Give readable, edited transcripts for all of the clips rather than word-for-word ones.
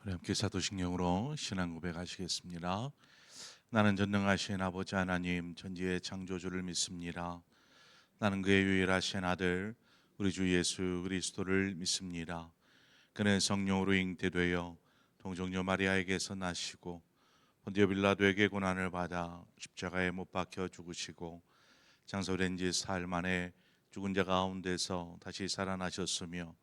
우리 함께 사도신경으로 신앙 고백하시겠습니다. 나는 전능하신 아버지 하나님 천지의 창조주를 믿습니다. 나는 그의 유일하신 아들 우리 주 예수 그리스도를 믿습니다. 그는 성령으로 잉태되어 동정녀 마리아에게서 나시고 본디오 빌라도에게 고난을 받아 십자가에 못 박혀 죽으시고 장사된 지 사흘 만에 죽은 자 가운데서 다시 살아나셨으며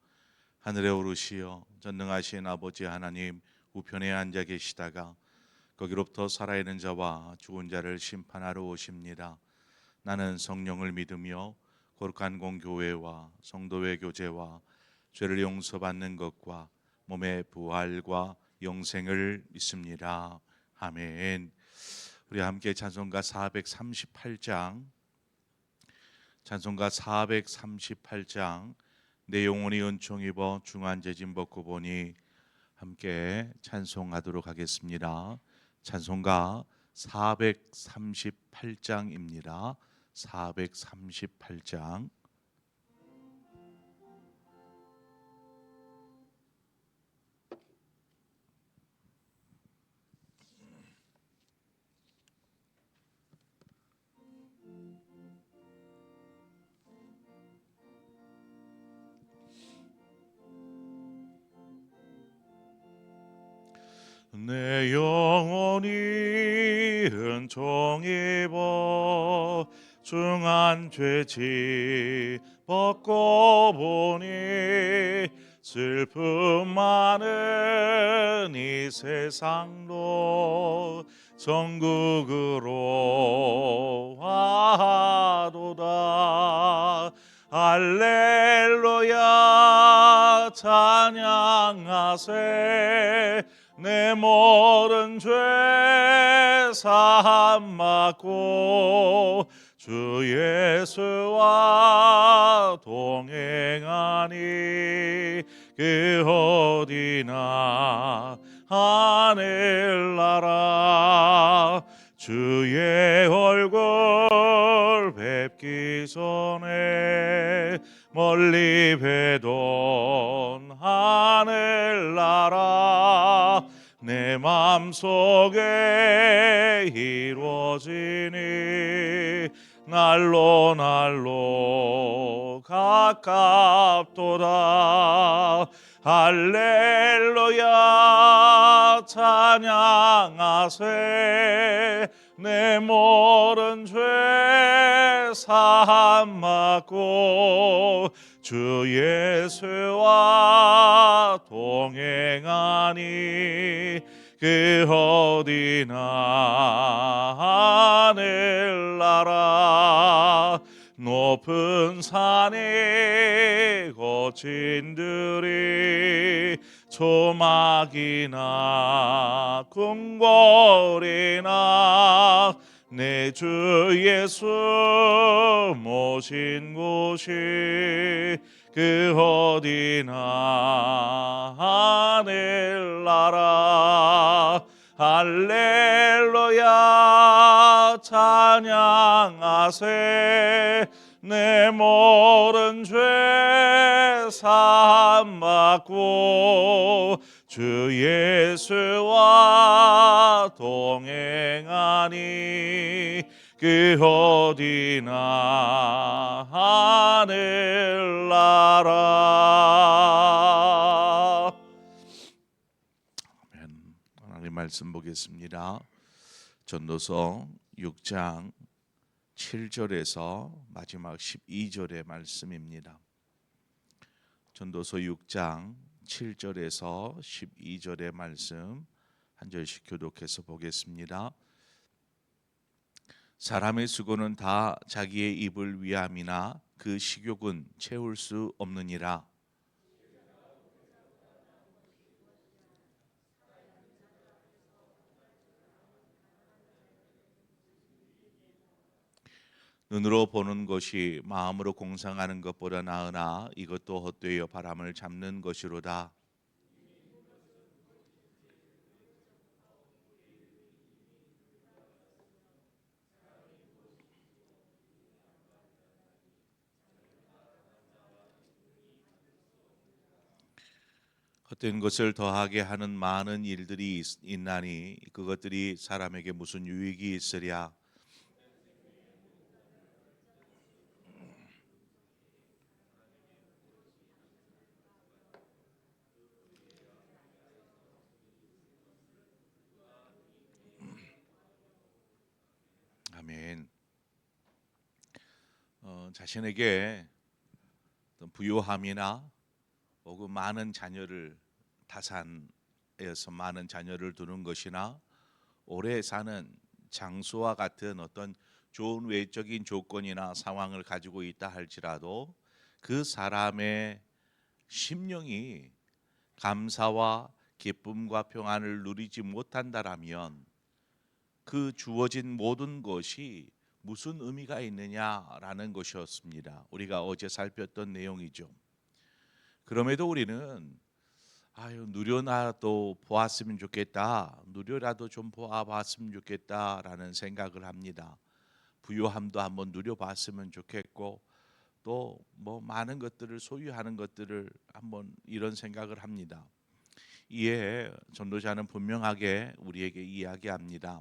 하늘에 오르시어 전능하신 아버지 하나님 우편에 앉아 계시다가 거기로부터 살아있는 자와 죽은 자를 심판하러 오십니다. 나는 성령을 믿으며 거룩한 공교회와 성도의 교제와 죄를 용서받는 것과 몸의 부활과 영생을 믿습니다. 아멘. 우리 함께 찬송가 438장 내 영혼이 은총 입어 중한 재짐 벗고 보니 함께 찬송하도록 하겠습니다. 찬송가 438장입니다. 438장. 내 영혼이 은총 입어 중한 죄짐 벗고 보니 슬픔 많은 이 세상도 천국으로 와도다. 할렐루야 찬양하세. 내 모든 죄 사함 받고 주 예수와 동행하니 그 어디나 하늘나라. 주의 얼굴 뵙기 전에 멀리 뵈던 하늘나라 내 맘속에 이루어지니 날로 가깝도다. 할렐루야 찬양하세. 내 모든 죄 사함 받고 주 예수와 동행하니 그 어디나 하늘나라. 높은 산이 거친 들이 초막이나 궁궐이나 내 주 예수 모신 곳이 그 어디나 하늘나라. 할렐루야 찬양하세. 내 모든 죄 사함 받고 주 예수와 동행하니 그 어디나 하늘나라. 아멘. 하나님 말씀 보겠습니다. 전도서 6장 7절에서 마지막 12절의 말씀입니다. 전도서 6장 7절에서 12절의 말씀 한 절씩 교독해서 보겠습니다. 사람의 수고는 다 자기의 입을 위함이나 그 식욕은 채울 수 없느니라. 눈으로 보는 것이 마음으로 공상하는 것보다 나으나 이것도 헛되어 바람을 잡는 것이로다. 어떤 것을 더하게 하는 많은 일들이 있나니 그것들이 사람에게 무슨 유익이 있으랴. 아멘. 자신에게 어떤 부요함이나 혹은 많은 자녀를 타산에서 많은 자녀를 두는 것이나 오래 사는 장수와 같은 어떤 좋은 외적인 조건이나 상황을 가지고 있다 할지라도 그 사람의 심령이 감사와 기쁨과 평안을 누리지 못한다라면 그 주어진 모든 것이 무슨 의미가 있느냐라는 것이었습니다. 우리가 어제 살폈던 내용이죠. 그럼에도 우리는 누려라도 보았으면 좋겠다. 누려라도 좀 보아봤으면 좋겠다라는 생각을 합니다. 부유함도 한번 누려봤으면 좋겠고 또 뭐 많은 것들을 소유하는 것들을 한번 이런 생각을 합니다. 이에 전도자는 분명하게 우리에게 이야기합니다.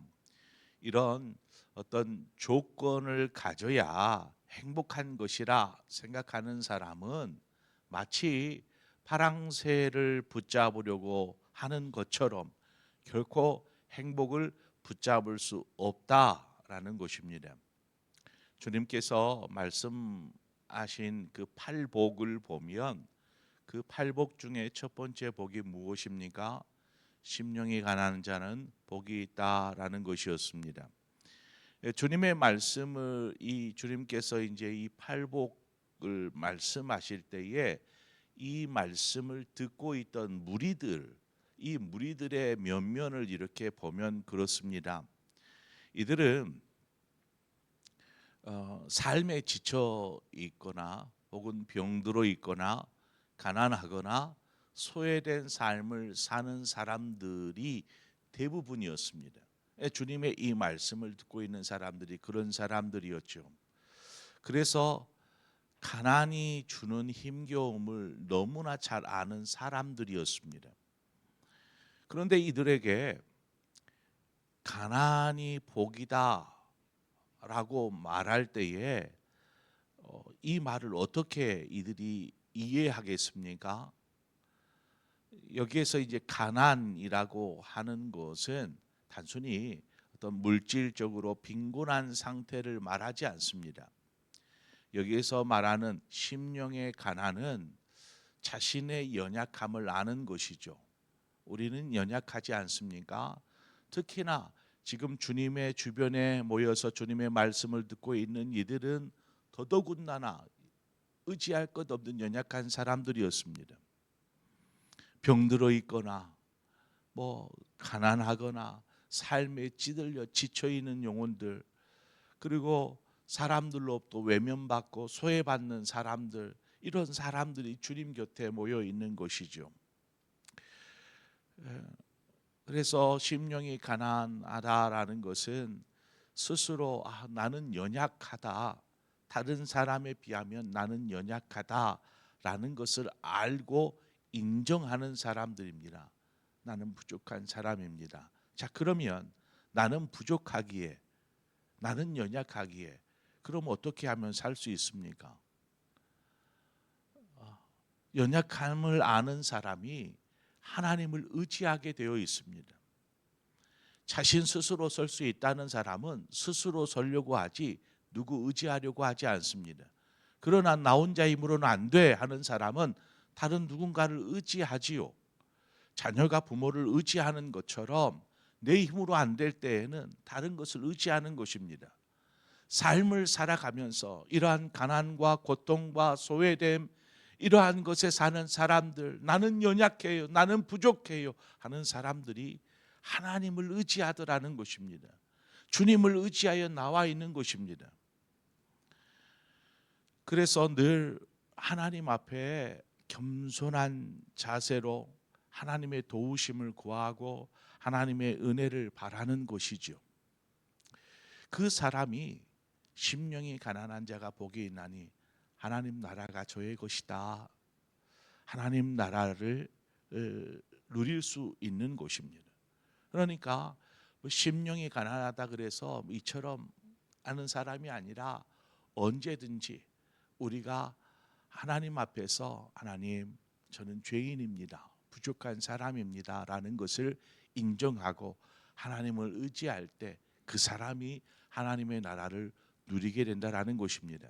이런 어떤 조건을 가져야 행복한 것이라 생각하는 사람은 마치 파랑새를 붙잡으려고 하는 것처럼 결코 행복을 붙잡을 수 없다라는 것입니다. 주님께서 말씀하신 그 팔복을 보면 그 팔복 중에 첫 번째 복이 무엇입니까? 심령이 가난한 자는 복이 있다라는 것이었습니다. 주님의 말씀을 주님께서 이제 이 팔복을 말씀하실 때에 이 말씀을 듣고 있던 무리들, 이 무리들의 면면을 이렇게 보면 그렇습니다. 이들은 삶에 지쳐 있거나 혹은 병들어 있거나 가난하거나 소외된 삶을 사는 사람들이 대부분이었습니다. 주님의 이 말씀을 듣고 있는 사람들이 그런 사람들이었죠. 그래서 가난이 주는 힘겨움을 너무나 잘 아는 사람들이었습니다. 그런데 이들에게 가난이 복이다 라고 말할 때에 이 말을 어떻게 이들이 이해하겠습니까? 여기에서 이제 가난이라고 하는 것은 단순히 어떤 물질적으로 빈곤한 상태를 말하지 않습니다. 여기에서 말하는 심령의 가난은 자신의 연약함을 아는 것이죠. 우리는 연약하지 않습니까? 특히나 지금 주님의 주변에 모여서 주님의 말씀을 듣고 있는 이들은 더더군다나 의지할 것 없는 연약한 사람들이었습니다. 병들어 있거나 뭐 가난하거나 삶에 찌들려 지쳐 있는 영혼들, 그리고 사람들로부터 외면받고 소외받는 사람들, 이런 사람들이 주님 곁에 모여 있는 것이죠. 그래서 심령이 가난하다라는 것은 스스로 나는 연약하다, 다른 사람에 비하면 나는 연약하다라는 것을 알고 인정하는 사람들입니다. 나는 부족한 사람입니다. 자, 그러면 나는 부족하기에, 나는 연약하기에 그럼 어떻게 하면 살 수 있습니까? 연약함을 아는 사람이 하나님을 의지하게 되어 있습니다. 자신 스스로 설 수 있다는 사람은 스스로 서려고 하지 누구 의지하려고 하지 않습니다. 그러나 나 혼자 힘으로는 안 돼 하는 사람은 다른 누군가를 의지하지요. 자녀가 부모를 의지하는 것처럼 내 힘으로 안 될 때에는 다른 것을 의지하는 것입니다. 삶을 살아가면서 이러한 가난과 고통과 소외됨, 이러한 것에 사는 사람들, 나는 연약해요, 나는 부족해요 하는 사람들이 하나님을 의지하더라는 것입니다. 주님을 의지하여 나와 있는 것입니다. 그래서 늘 하나님 앞에 겸손한 자세로 하나님의 도우심을 구하고 하나님의 은혜를 바라는 것이죠. 그 사람이 심령이 가난한 자가 복이 있나니 하나님 나라가 저의 것이다. 하나님 나라를 누릴 수 있는 곳입니다. 그러니까 심령이 가난하다 그래서 이처럼 하는 사람이 아니라 언제든지 우리가 하나님 앞에서 하나님, 저는 죄인입니다. 부족한 사람입니다. 라는 것을 인정하고 하나님을 의지할 때 그 사람이 하나님의 나라를 누리게 된다라는 것입니다.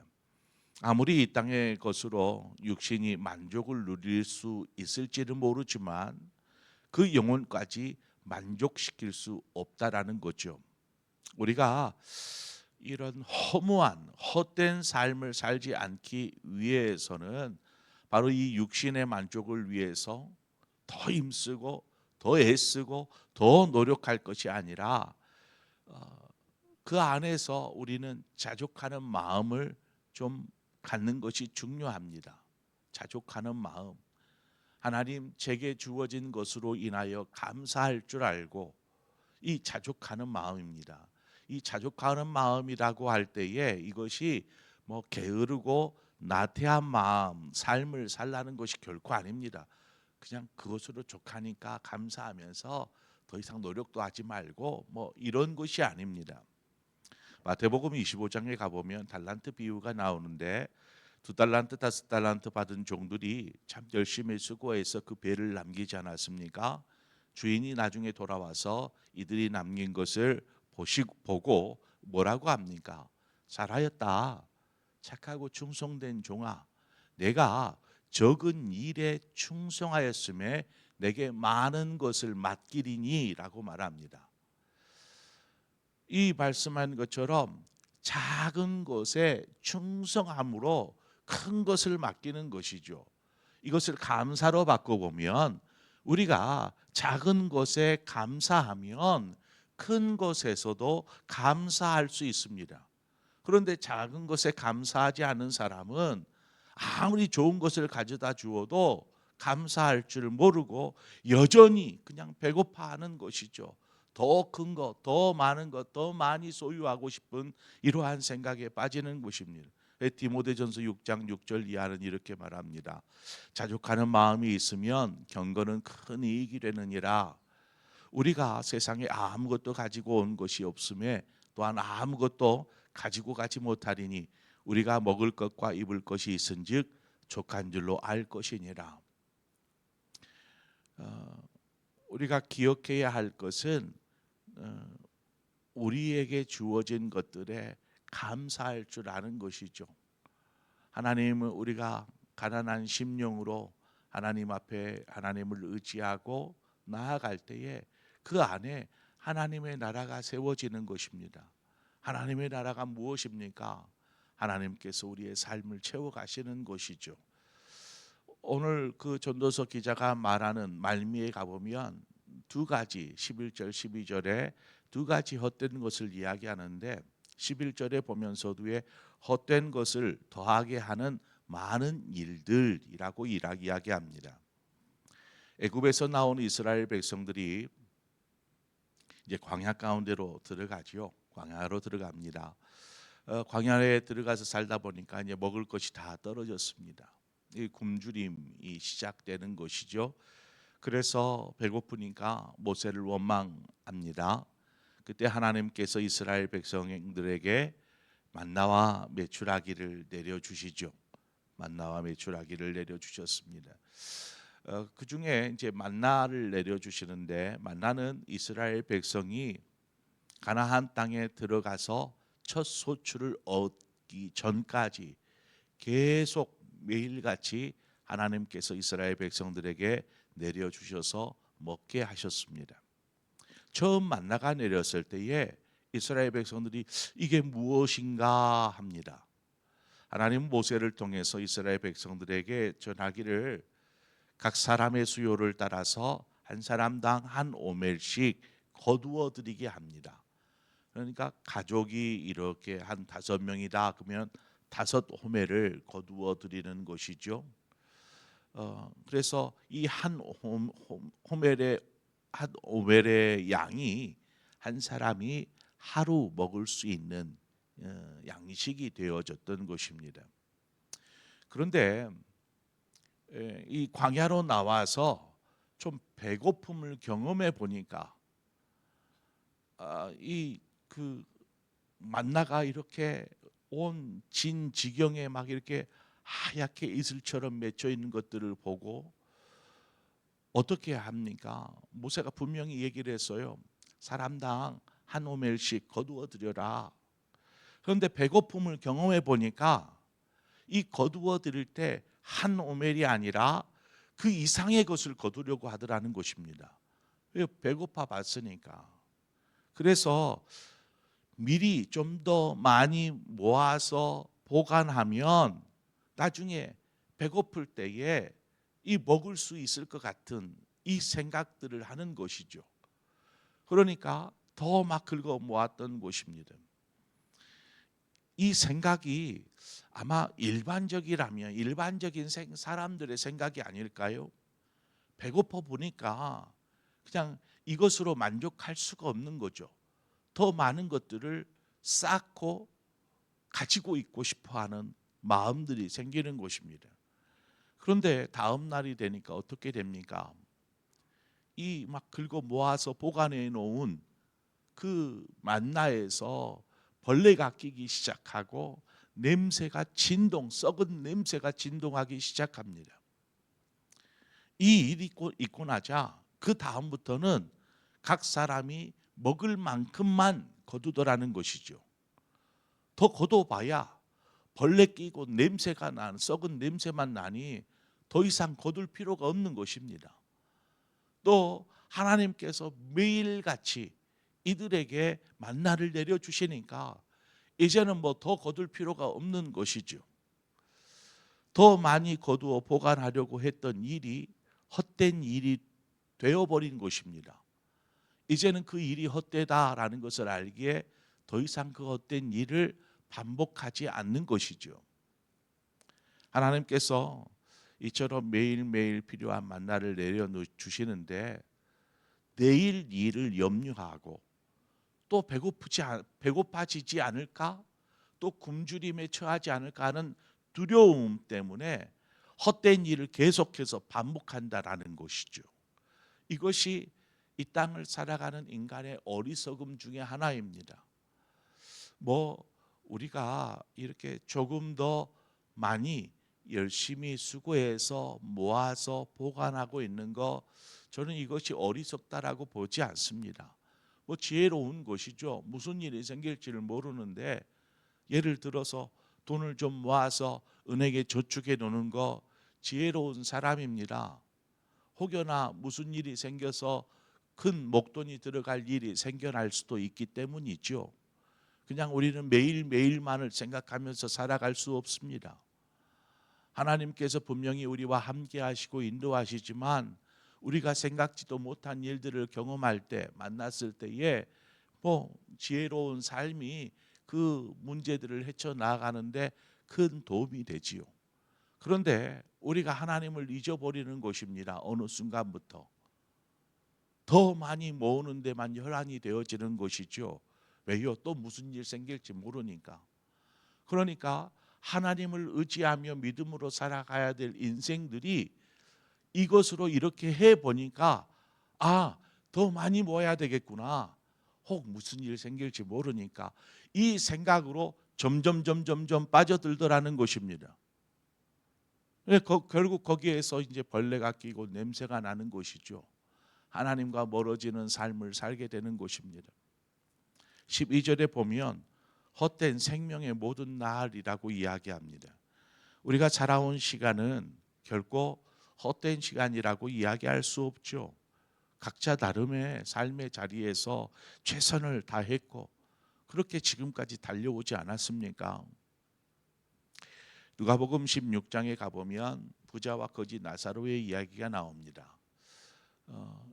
아무리 이 땅의 것으로 육신이 만족을 누릴 수 있을지는 모르지만 그 영혼까지 만족시킬 수 없다라는 거죠. 우리가 이런 허무한 헛된 삶을 살지 않기 위해서는 바로 이 육신의 만족을 위해서 더 힘쓰고 더 애쓰고 더 노력할 것이 아니라 그 안에서 우리는 자족하는 마음을 좀 갖는 것이 중요합니다. 자족하는 마음. 하나님, 제게 주어진 것으로 인하여 감사할 줄 알고 이 자족하는 마음입니다. 이 자족하는 마음이라고 할 때에 이것이 뭐 게으르고 나태한 마음, 삶을 살라는 것이 결코 아닙니다. 그냥 그것으로 족하니까 감사하면서 더 이상 노력도 하지 말고 뭐 이런 것이 아닙니다. 마태복음 25장에 가보면 달란트 비유가 나오는데 2달란트 5달란트 받은 종들이 참 열심히 수고해서 그 배를 남기지 않았습니까? 주인이 나중에 돌아와서 이들이 남긴 것을 보고 뭐라고 합니까? 잘하였다. 착하고 충성된 종아, 내가 적은 일에 충성하였음에 내게 많은 것을 맡기리니 라고 말합니다. 이 말씀한 것처럼 작은 것에 충성함으로 큰 것을 맡기는 것이죠. 이것을 감사로 바꿔보면 우리가 작은 것에 감사하면 큰 것에서도 감사할 수 있습니다. 그런데 작은 것에 감사하지 않은 사람은 아무리 좋은 것을 가져다 주어도 감사할 줄 모르고 여전히 그냥 배고파하는 것이죠. 더 큰 것, 더 많은 것, 더 많이 소유하고 싶은 이러한 생각에 빠지는 것입니다. 디모데전서 6장 6절 이하는 이렇게 말합니다. 자족하는 마음이 있으면 경건은 큰 이익이 되느니라. 우리가 세상에 아무것도 가지고 온 것이 없음에 또한 아무것도 가지고 가지 못하리니 우리가 먹을 것과 입을 것이 있은즉 족한 줄로 알 것이니라. 우리가 기억해야 할 것은 우리에게 주어진 것들에 감사할 줄 아는 것이죠. 하나님은 우리가 가난한 심령으로 하나님 앞에 하나님을 의지하고 나아갈 때에 그 안에 하나님의 나라가 세워지는 것입니다. 하나님의 나라가 무엇입니까? 하나님께서 우리의 삶을 채워가시는 것이죠. 오늘 그 전도서 기자가 말하는 말미에 가보면 두 가지 11절 12절에 두 가지 헛된 것을 이야기하는데 11절에 보면서 뒤에 헛된 것을 더하게 하는 많은 일들이라고 이야기합니다. 애굽에서 나온 이스라엘 백성들이 이제 광야 가운데로 들어가지요. 광야로 들어갑니다. 광야에 들어가서 살다 보니까 이제 먹을 것이 다 떨어졌습니다. 이 굶주림이 시작되는 것이죠. 그래서 배고프니까 모세를 원망합니다. 그때 하나님께서 이스라엘 백성들에게 만나와 메추라기를 내려주시죠. 만나와 메추라기를 내려주셨습니다. 그 중에 이제 만나를 내려주시는데 만나는 이스라엘 백성이 가나안 땅에 들어가서 첫 소출을 얻기 전까지 계속 매일같이 하나님께서 이스라엘 백성들에게 내려주셔서 먹게 하셨습니다. 처음 만나가 내렸을 때에 이스라엘 백성들이 이게 무엇인가 합니다. 하나님 모세를 통해서 이스라엘 백성들에게 전하기를 각 사람의 수요를 따라서 한 사람당 한 오멜씩 거두어 드리게 합니다. 그러니까 가족이 이렇게 한 5명이다 그러면 5호멜을 거두어 드리는 것이죠. 그래서 이 한 오멜의 양이 한 사람이 하루 먹을 수 있는 양식이 되어졌던 것입니다. 그런데 이 광야로 나와서 좀 배고픔을 경험해 보니까 이 그 만나가 이렇게 온 진지경에 막 이렇게 하얗게 이슬처럼 맺혀 있는 것들을 보고 어떻게 합니까? 모세가 분명히 얘기를 했어요. 사람당 한 오멜씩 거두어 드려라. 그런데 배고픔을 경험해 보니까 이 거두어 드릴 때 한 오멜이 아니라 그 이상의 것을 거두려고 하더라는 것입니다. 왜? 배고파 봤으니까. 그래서 미리 좀 더 많이 모아서 보관하면 나중에 배고플 때에 이 먹을 수 있을 것 같은 이 생각들을 하는 것이죠. 그러니까 더 막 긁어 모았던 것입니다. 이 생각이 아마 일반적이라면 일반적인 사람들의 생각이 아닐까요? 배고파 보니까 그냥 이것으로 만족할 수가 없는 거죠. 더 많은 것들을 쌓고 가지고 있고 싶어하는 마음들이 생기는 것입니다. 그런데 다음 날이 되니까 어떻게 됩니까? 이 막 긁어 모아서 보관해 놓은 그 만나에서 벌레가 끼기 시작하고 냄새가 썩은 냄새가 진동하기 시작합니다. 이 일이 있고 나자 그 다음부터는 각 사람이 먹을 만큼만 거두더라는 것이죠. 더 거둬봐야 벌레 끼고 냄새가 나는 썩은 냄새만 나니 더 이상 거둘 필요가 없는 것입니다. 또 하나님께서 매일같이 이들에게 만나를 내려주시니까 이제는 뭐 더 거둘 필요가 없는 것이죠. 더 많이 거두어 보관하려고 했던 일이 헛된 일이 되어버린 것입니다. 이제는 그 일이 헛되다라는 것을 알기에 더 이상 그 헛된 일을 반복하지 않는 것이죠. 하나님께서 이처럼 매일매일 필요한 만나를 내려주시는데 내일 일을 염려하고 또 배고파지지 않을까? 또 굶주림에 처하지 않을까 하는 두려움 때문에 헛된 일을 계속해서 반복한다라는 것이죠. 이것이 이 땅을 살아가는 인간의 어리석음 중에 하나입니다. 뭐 우리가 이렇게 조금 더 많이 열심히 수고해서 모아서 보관하고 있는 거 저는 이것이 어리석다라고 보지 않습니다. 뭐 지혜로운 것이죠. 무슨 일이 생길지를 모르는데 예를 들어서 돈을 좀 모아서 은행에 저축해 놓는 거 지혜로운 사람입니다. 혹여나 무슨 일이 생겨서 큰 목돈이 들어갈 일이 생겨날 수도 있기 때문이죠. 그냥 우리는 매일매일만을 생각하면서 살아갈 수 없습니다. 하나님께서 분명히 우리와 함께 하시고 인도하시지만 우리가 생각지도 못한 일들을 경험할 때 만났을 때에 뭐 지혜로운 삶이 그 문제들을 헤쳐나가는데 큰 도움이 되지요. 그런데 우리가 하나님을 잊어버리는 것입니다. 어느 순간부터. 더 많이 모으는 데만 혈안이 되어지는 것이죠. 왜요? 또 무슨 일 생길지 모르니까. 그러니까 하나님을 의지하며 믿음으로 살아가야 될 인생들이 이것으로 이렇게 해보니까 더 많이 모아야 되겠구나. 혹 무슨 일 생길지 모르니까 이 생각으로 점점 빠져들더라는 것입니다. 결국 거기에서 이제 벌레가 끼고 냄새가 나는 것이죠. 하나님과 멀어지는 삶을 살게 되는 것입니다. 12절에 보면 헛된 생명의 모든 날이라고 이야기합니다. 우리가 살아온 시간은 결코 헛된 시간이라고 이야기할 수 없죠. 각자 나름의 삶의 자리에서 최선을 다했고 그렇게 지금까지 달려오지 않았습니까? 누가복음 16장에 가보면 부자와 거지 나사로의 이야기가 나옵니다.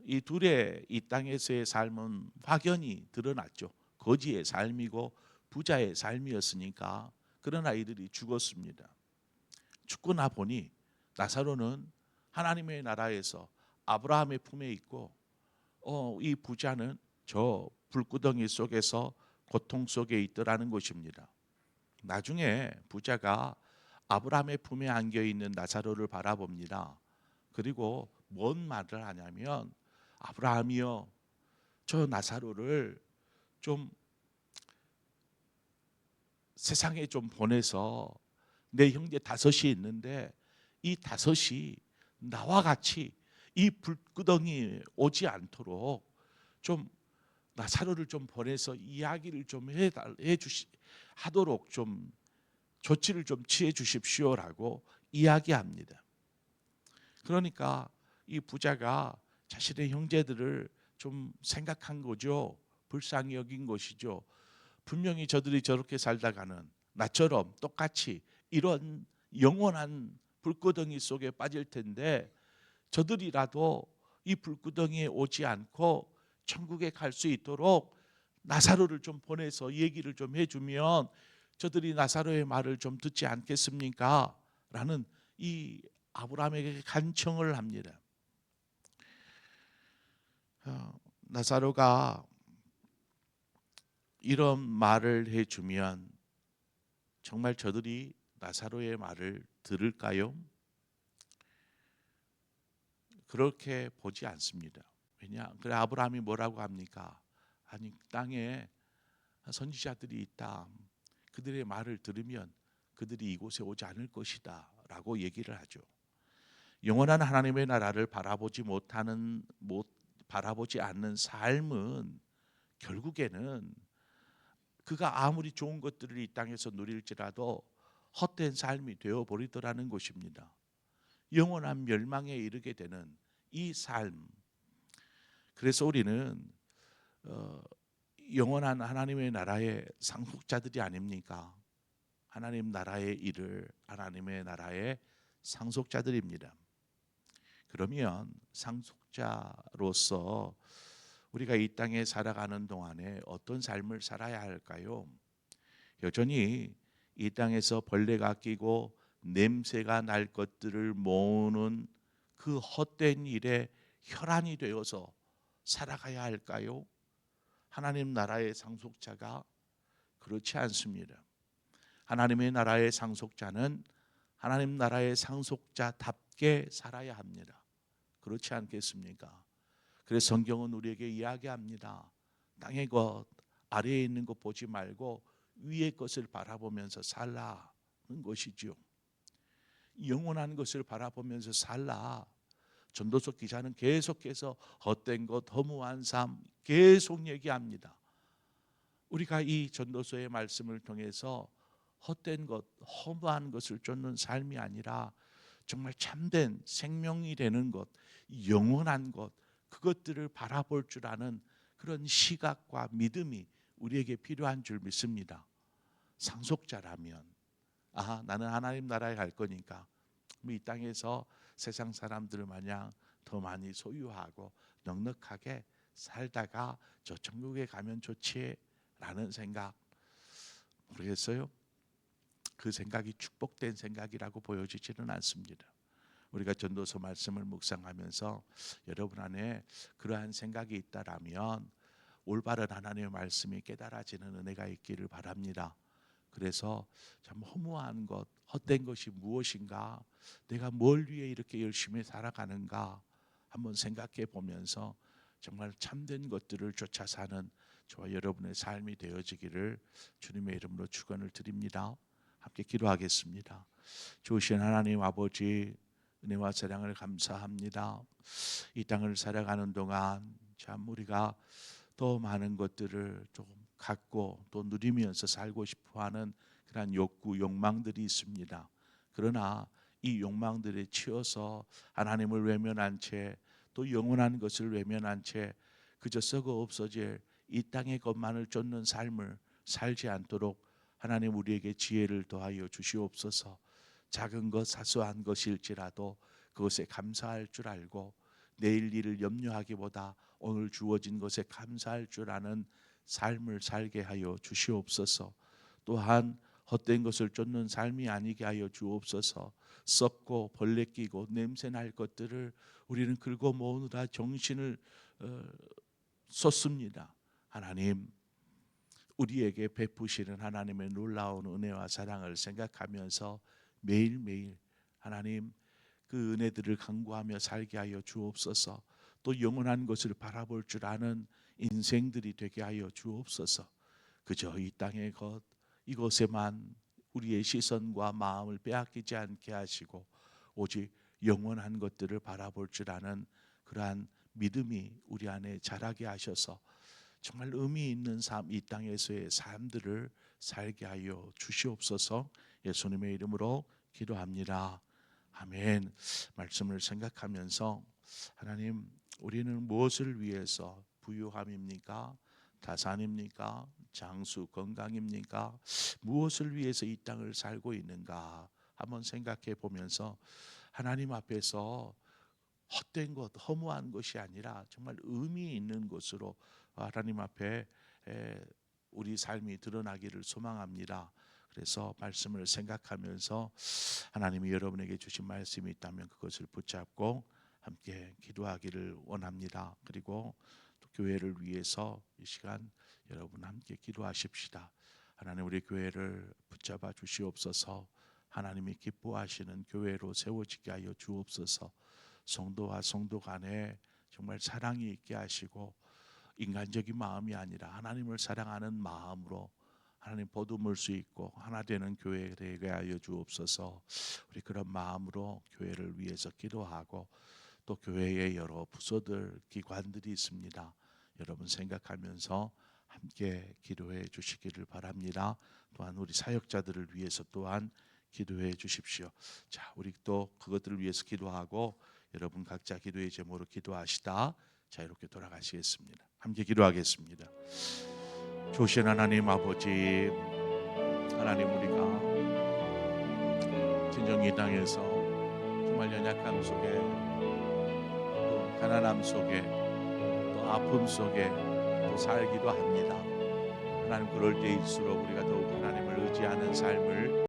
이 둘의 이 땅에서의 삶은 확연히 드러났죠. 거지의 삶이고 부자의 삶이었으니까. 그러나 이들이 죽었습니다. 죽고 나 보니 나사로는 하나님의 나라에서 아브라함의 품에 있고 이 부자는 저 불구덩이 속에서 고통 속에 있더라는 것입니다. 나중에 부자가 아브라함의 품에 안겨 있는 나사로를 바라봅니다. 그리고 뭔 말을 하냐면 아브라함이여 저 나사로를 좀 세상에 좀 보내서 내 형제 다섯이 있는데 이 다섯이 나와 같이 이 불구덩이에 오지 않도록 좀 나사로를 좀 보내서 이야기를 좀 하도록 좀 조치를 좀 취해 주십시오라고 이야기합니다. 그러니까 이 부자가 자신의 형제들을 좀 생각한 거죠. 불쌍히 여긴 것이죠. 분명히 저들이 저렇게 살다가는 나처럼 똑같이 이런 영원한 불구덩이 속에 빠질 텐데 저들이라도 이 불구덩이에 오지 않고 천국에 갈 수 있도록 나사로를 좀 보내서 얘기를 좀 해주면 저들이 나사로의 말을 좀 듣지 않겠습니까? 라는 이 아브라함에게 간청을 합니다. 나사로가 이런 말을 해주면 정말 저들이 나사로의 말을 들을까요? 그렇게 보지 않습니다. 왜냐? 그래 아브라함이 뭐라고 합니까? 아니 땅에 선지자들이 있다. 그들의 말을 들으면 그들이 이곳에 오지 않을 것이다 라고 얘기를 하죠. 영원한 하나님의 나라를 바라보지 않는 삶은 결국에는 그가 아무리 좋은 것들을 이 땅에서 누릴지라도 헛된 삶이 되어버리더라는 것입니다. 영원한 멸망에 이르게 되는 이 삶. 그래서 우리는 영원한 하나님의 나라의 상속자들이 아닙니까? 하나님 나라의 일을 하나님의 나라의 상속자들입니다. 그러면 상속자로서 우리가 이 땅에 살아가는 동안에 어떤 삶을 살아야 할까요? 여전히 이 땅에서 벌레가 끼고 냄새가 날 것들을 모으는 그 헛된 일에 혈안이 되어서 살아가야 할까요? 하나님 나라의 상속자가 그렇지 않습니다. 하나님의 나라의 상속자는 하나님 나라의 상속자답게 살아야 합니다. 그렇지 않겠습니까? 그래서 성경은 우리에게 이야기합니다. 땅의 것, 아래에 있는 것 보지 말고 위의 것을 바라보면서 살라는 것이죠. 영원한 것을 바라보면서 살라. 전도서 기자는 계속해서 헛된 것, 허무한 삶 계속 얘기합니다. 우리가 이 전도서의 말씀을 통해서 헛된 것, 허무한 것을 쫓는 삶이 아니라 정말 참된 생명이 되는 것, 영원한 것, 그것들을 바라볼 줄 아는 그런 시각과 믿음이 우리에게 필요한 줄 믿습니다. 상속자라면 나는 하나님 나라에 갈 거니까 이 땅에서 세상 사람들 마냥 더 많이 소유하고 넉넉하게 살다가 저 천국에 가면 좋지라는 생각 모르겠어요. 그 생각이 축복된 생각이라고 보여지지는 않습니다. 우리가 전도서 말씀을 묵상하면서 여러분 안에 그러한 생각이 있다라면 올바른 하나님의 말씀이 깨달아지는 은혜가 있기를 바랍니다. 그래서 참 허무한 것, 헛된 것이 무엇인가, 내가 뭘 위해 이렇게 열심히 살아가는가 한번 생각해 보면서 정말 참된 것들을 쫓아 사는 저와 여러분의 삶이 되어지기를 주님의 이름으로 축원을 드립니다. 함께 기도하겠습니다. 좋으신 하나님 아버지, 은혜와 사랑을 감사합니다. 이 땅을 살아가는 동안 참 우리가 더 많은 것들을 조금 갖고 또 누리면서 살고 싶어하는 그런 욕구, 욕망들이 있습니다. 그러나 이 욕망들에 치여서 하나님을 외면한 채 또 영원한 것을 외면한 채 그저 썩어 없어질 이 땅의 것만을 쫓는 삶을 살지 않도록 하나님 우리에게 지혜를 더하여 주시옵소서. 작은 것 사소한 것일지라도 그것에 감사할 줄 알고 내일 일을 염려하기보다 오늘 주어진 것에 감사할 줄 아는 삶을 살게 하여 주시옵소서. 또한 헛된 것을 쫓는 삶이 아니게 하여 주옵소서. 썩고 벌레 끼고 냄새 날 것들을 우리는 긁어 모으느라 정신을 쏟습니다. 하나님, 우리에게 베푸시는 하나님의 놀라운 은혜와 사랑을 생각하면서 매일매일 하나님 그 은혜들을 간구하며 살게 하여 주옵소서. 또 영원한 것을 바라볼 줄 아는 인생들이 되게 하여 주옵소서. 그저 이 땅의 것 이것에만 우리의 시선과 마음을 빼앗기지 않게 하시고 오직 영원한 것들을 바라볼 줄 아는 그러한 믿음이 우리 안에 자라게 하셔서 정말 의미 있는 삶, 이 땅에서의 삶들을 살게 하여 주시옵소서. 예수님의 이름으로 기도합니다. 아멘. 말씀을 생각하면서 하나님, 우리는 무엇을 위해서 부유함입니까? 다산입니까? 장수 건강입니까? 무엇을 위해서 이 땅을 살고 있는가? 한번 생각해 보면서 하나님 앞에서 헛된 것, 허무한 것이 아니라 정말 의미 있는 것으로 하나님 앞에 우리 삶이 드러나기를 소망합니다. 그래서 말씀을 생각하면서 하나님이 여러분에게 주신 말씀이 있다면 그것을 붙잡고 함께 기도하기를 원합니다. 그리고 또 교회를 위해서 이 시간 여러분 함께 기도하십시다. 하나님, 우리 교회를 붙잡아 주시옵소서. 하나님이 기뻐하시는 교회로 세워지게 하여 주옵소서. 성도와 성도 간에 정말 사랑이 있게 하시고 인간적인 마음이 아니라 하나님을 사랑하는 마음으로 하나님 보듬을 수 있고 하나 되는 교회 되게 하여 주옵소서. 우리 그런 마음으로 교회를 위해서 기도하고 또 교회의 여러 부서들 기관들이 있습니다. 여러분 생각하면서 함께 기도해 주시기를 바랍니다. 또한 우리 사역자들을 위해서 또한 기도해 주십시오. 자, 우리 또 그것들을 위해서 기도하고 여러분 각자 기도의 제목으로 기도하시다 자 이렇게 돌아가시겠습니다. 함께 기도하겠습니다. 좋으신 하나님 아버지, 하나님, 우리가 진정 이 땅에서 정말 연약함 속에 또 가난함 속에 또 아픔 속에 또 살기도 합니다. 하나님, 그럴 때일수록 우리가 더욱 하나님을 의지하는 삶을